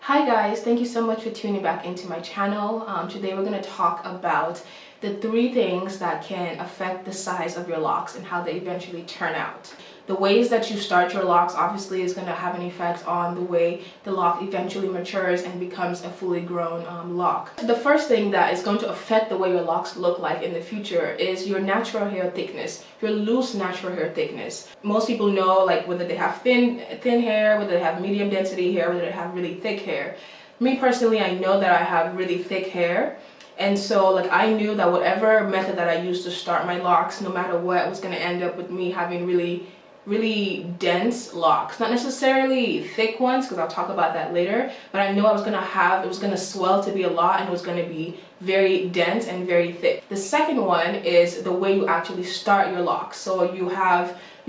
Hi guys, thank you so much for tuning back into my channel. Today we're going to talk about the 3 things that can affect the size of your locks and how they eventually turn out. The ways that you start your locks obviously is going to have an effect on the way the lock eventually matures and becomes a fully grown lock. The first thing that is going to affect the way your locks look like in the future is your natural hair thickness, your loose natural hair thickness. Most people know like whether they have thin hair, whether they have medium density hair, whether they have really thick hair. Me personally, I know that I have really thick hair. And so like I knew that whatever method that I used to start my locks, no matter what, was going to end up with me having really dense locks. Not necessarily thick ones, because I'll talk about that later, but I know it was going to swell to be a lot, and it was going to be very dense and very thick. The second one is the way you actually start your locks. So you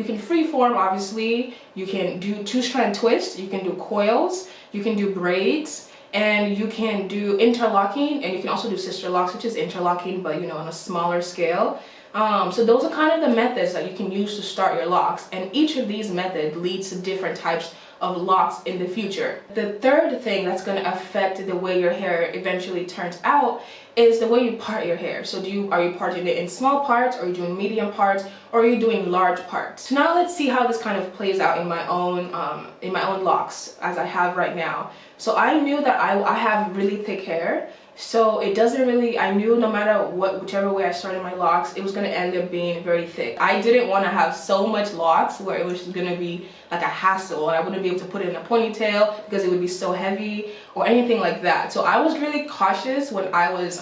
can freeform, obviously, you can do 2-strand twists, you can do coils, you can do braids, and you can do interlocking, and you can also do sister locks, which is interlocking, but you know, on a smaller scale. So those are kind of the methods that you can use to start your locks, and each of these methods leads to different types of locks in the future. The third thing that's going to affect the way your hair eventually turns out is the way you part your hair. So are you parting it in small parts, or are you doing medium parts, or are you doing large parts? So now let's see how this kind of plays out in my own locks as I have right now. So I knew that I have really thick hair. So it doesn't really, I knew no matter whichever way I started my locks, it was going to end up being very thick. I didn't want to have so much locks where it was just going to be like a hassle, and I wouldn't be able to put it in a ponytail because it would be so heavy or anything like that. So I was really cautious when I was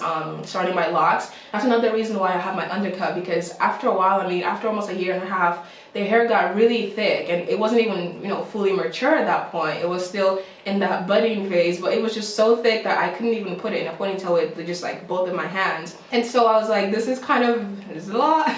starting my locks. That's another reason why I have my undercut, because after a while, after almost a year and a half, the hair got really thick, and it wasn't even, fully mature at that point. It was still in that budding phase, but it was just so thick that I couldn't even put it in a ponytail with just like both of my hands. And so I was like, this is a lot.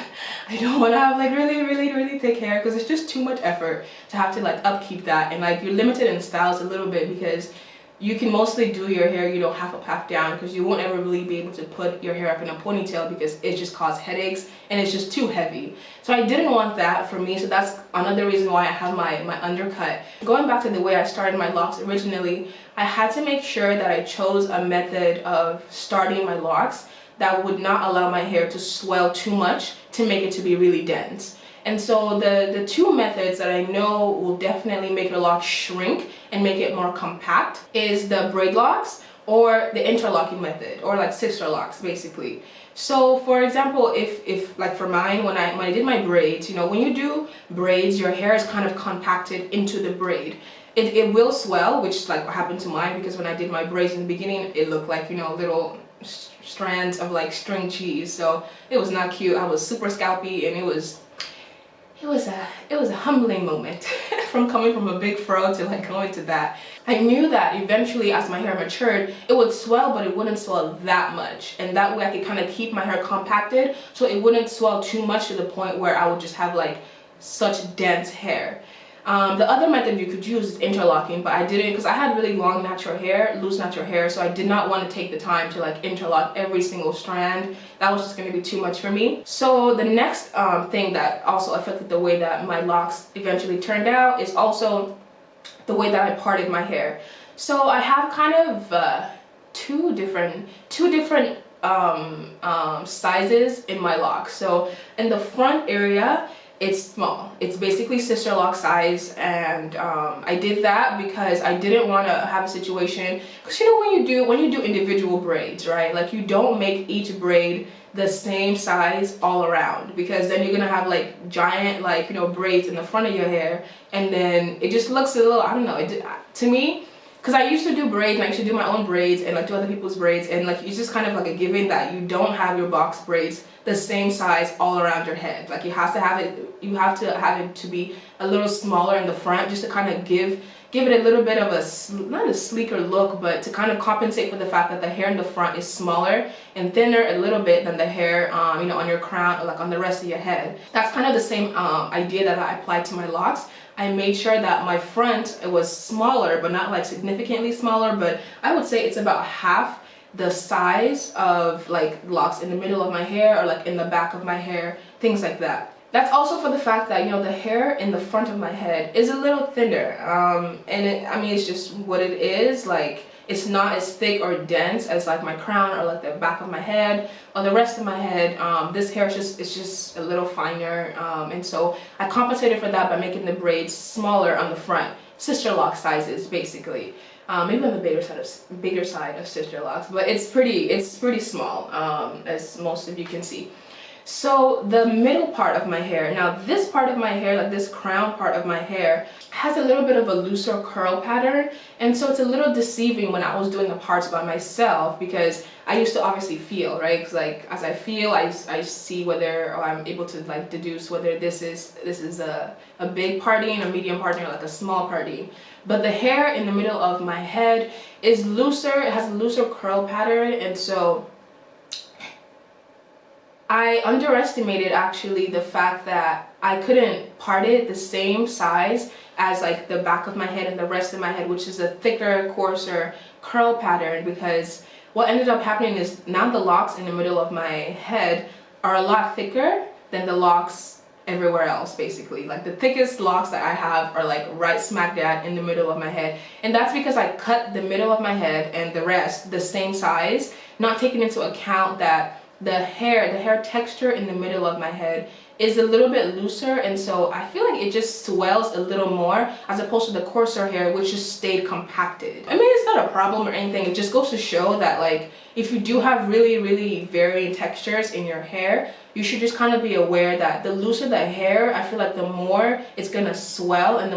I don't want to have like really thick hair, because it's just too much effort to have to like upkeep that, and like you're limited in styles a little bit because you can mostly do your hair, half up, half down, because you won't ever really be able to put your hair up in a ponytail because it just causes headaches and it's just too heavy. So I didn't want that for me, so that's another reason why I have my undercut. Going back to the way I started my locks originally, I had to make sure that I chose a method of starting my locks that would not allow my hair to swell too much to make it to be really dense. And so the 2 methods that I know will definitely make your locks shrink and make it more compact is the braid locks or the interlocking method, or like sister locks basically. So for example, if like for mine, when I did my braids, when you do braids, your hair is kind of compacted into the braid. It will swell, which like what happened to mine, because when I did my braids in the beginning, it looked like, little strands of like string cheese. So it was not cute. I was super scalpy, and it was a humbling moment from coming from a big fro to like going to that. I knew that eventually as my hair matured, it would swell, but it wouldn't swell that much, and that way I could kind of keep my hair compacted so it wouldn't swell too much to the point where I would just have like such dense hair. The other method you could use is interlocking, but I didn't, because I had really long natural hair, loose natural hair, so I did not want to take the time to like interlock every single strand. That was just going to be too much for me. So the next thing that also affected the way that my locks eventually turned out is also the way that I parted my hair. So I have kind of two different sizes in my locks. So in the front area, it's small. It's basically sister lock size, and I did that because I didn't want to have a situation, because when you do individual braids, right, like you don't make each braid the same size all around, because then you're gonna have like giant braids in the front of your hair, and then it just looks a little, I don't know, to me, because I used to do braids, and I used to do my own braids and like do other people's braids, and like it's just kind of like a given that you don't have your box braids the same size all around your head. Like you have to have it to be a little smaller in the front, just to kind of give it a little bit of not a sleeker look, but to kind of compensate for the fact that the hair in the front is smaller and thinner a little bit than the hair on your crown or like on the rest of your head. That's kind of the same idea that I applied to my locks. I made sure that my front, it was smaller, but not like significantly smaller, but I would say it's about half the size of like locks in the middle of my hair or like in the back of my hair, things like that. That's also for the fact that, you know, the hair in the front of my head is a little thinner. I mean, it's just what it is. Like, it's not as thick or dense as like my crown or like the back of my head or the rest of my head. This hair is just a little finer. And so I compensated for that by making the braids smaller on the front, sister lock sizes, basically. Maybe on the bigger side of sister locks, but it's pretty small, as most of you can see. So the middle part of my hair, now this part of my hair, like this crown part of my hair, has a little bit of a looser curl pattern, and so it's a little deceiving when I was doing the parts by myself, because I used to obviously feel, right? Because like as I feel, I see whether, or I'm able to like deduce whether this is a big parting, a medium parting, or like a small parting. But the hair in the middle of my head is looser, it has a looser curl pattern, and so I underestimated actually the fact that I couldn't part it the same size as like the back of my head and the rest of my head, which is a thicker, coarser curl pattern, because what ended up happening is now the locks in the middle of my head are a lot thicker than the locks everywhere else, basically. Like the thickest locks that I have are like right smack dab in the middle of my head, and that's because I cut the middle of my head and the rest the same size, not taking into account that the hair texture in the middle of my head is a little bit looser, and so I feel like it just swells a little more as opposed to the coarser hair, which just stayed compacted. I mean, it's not a problem or anything, it just goes to show that like if you do have really varying textures in your hair, you should just kind of be aware that the looser the hair, I feel like the more it's gonna swell, and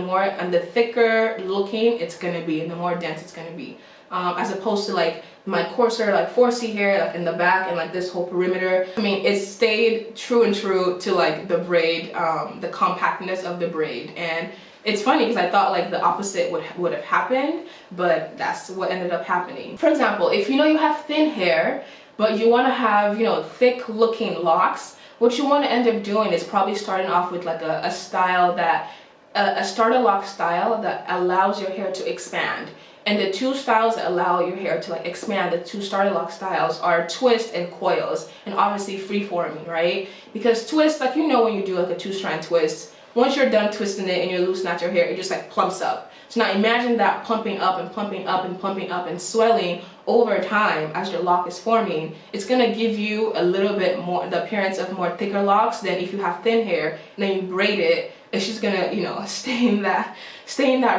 the thicker looking it's gonna be, and the more dense it's gonna be, as opposed to like my coarser like 4C hair, like in the back and like this whole perimeter. I mean, it stayed true to like the braid, the compactness of the braid. And it's funny because I thought like the opposite would have happened, but that's what ended up happening. For example, if you know you have thin hair but you want to have, you know, thick looking locks, what you want to end up doing is probably starting off with like a style that a starter lock style that allows your hair to expand. And the two styles that allow your hair to like expand, the two starter lock styles, are twist and coils, and obviously free-forming, right? Because twist, like, you know, when you do like a two-strand twist, once you're done twisting it and you're loosening out your hair, it just like plumps up. So now imagine that pumping up and pumping up and pumping up and swelling over time as your lock is forming. It's gonna give you a little bit more, the appearance of more thicker locks than if you have thin hair and then you braid it. It's just gonna, you know, stay in that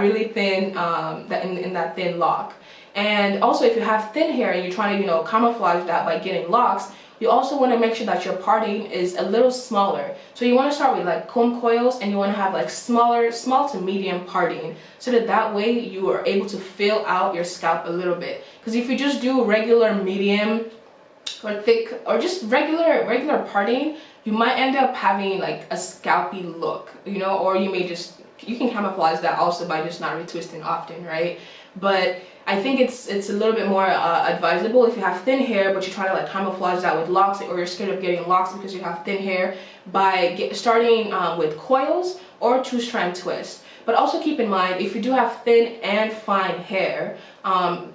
really thin, in that thin lock. And also, if you have thin hair and you're trying to, you know, camouflage that by getting locks, you also want to make sure that your parting is a little smaller. So you want to start with like comb coils, and you want to have like small to medium parting, so that way you are able to fill out your scalp a little bit. Because if you just do regular medium or thick or just regular parting, you might end up having like a scalpy look, you know, or you can camouflage that also by just not retwisting often, right? But I think it's a little bit more advisable if you have thin hair but you try to like camouflage that with locks, or you're scared of getting locks because you have thin hair, by starting with coils or two-strand twist. But also keep in mind, if you do have thin and fine hair,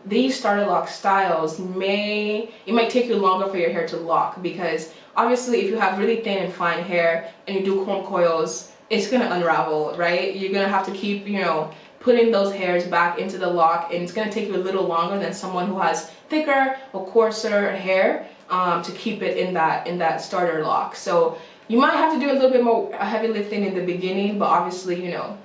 these starter lock styles it might take you longer for your hair to lock, because obviously if you have really thin and fine hair and you do comb coils, it's gonna unravel, right? You're gonna have to keep, you know, putting those hairs back into the lock, and it's gonna take you a little longer than someone who has thicker or coarser hair to keep it in that starter lock. So you might have to do a little bit more heavy lifting in the beginning, but obviously, you know,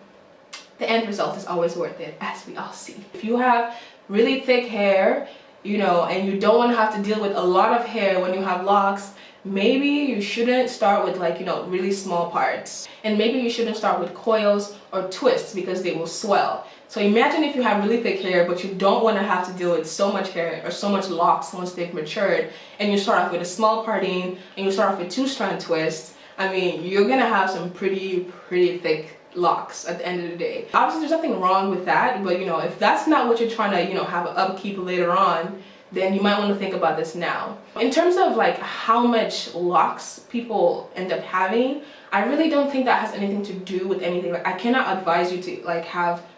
the end result is always worth it, as we all see. If you have really thick hair, you know, and you don't want to have to deal with a lot of hair when you have locks, maybe you shouldn't start with like, you know, really small parts. And maybe you shouldn't start with coils or twists, because they will swell. So imagine if you have really thick hair but you don't want to have to deal with so much hair or so much locks once they've matured, and you start off with a small parting and you start off with two-strand twists. I mean, you're gonna have some pretty thick locks at the end of the day. Obviously there's nothing wrong with that, but you know, if that's not what you're trying to, you know, have an upkeep later on, then you might want to think about this now. In terms of like how much locks people end up having, I really don't think that has anything to do with anything. Like, I cannot advise you to like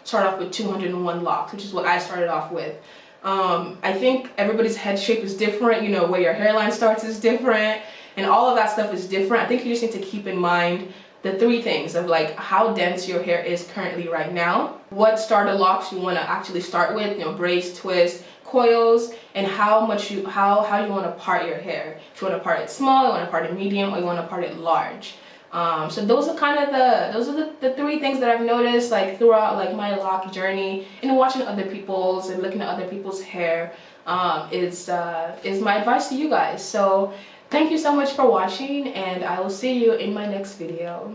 start off with 201 locks, which is what I started off with. I think everybody's head shape is different, you know, where your hairline starts is different, and all of that stuff is different. I think you just need to keep in mind the three things of like how dense your hair is currently right now, what starter locks you want to actually start with, you know, braids, twists, coils, and how you want to part your hair. If you want to part it small, you want to part it medium, or you want to part it large. So those are kind of the three things that I've noticed like throughout like my lock journey, and watching other people's and looking at other people's hair is my advice to you guys. So thank you so much for watching, and I will see you in my next video.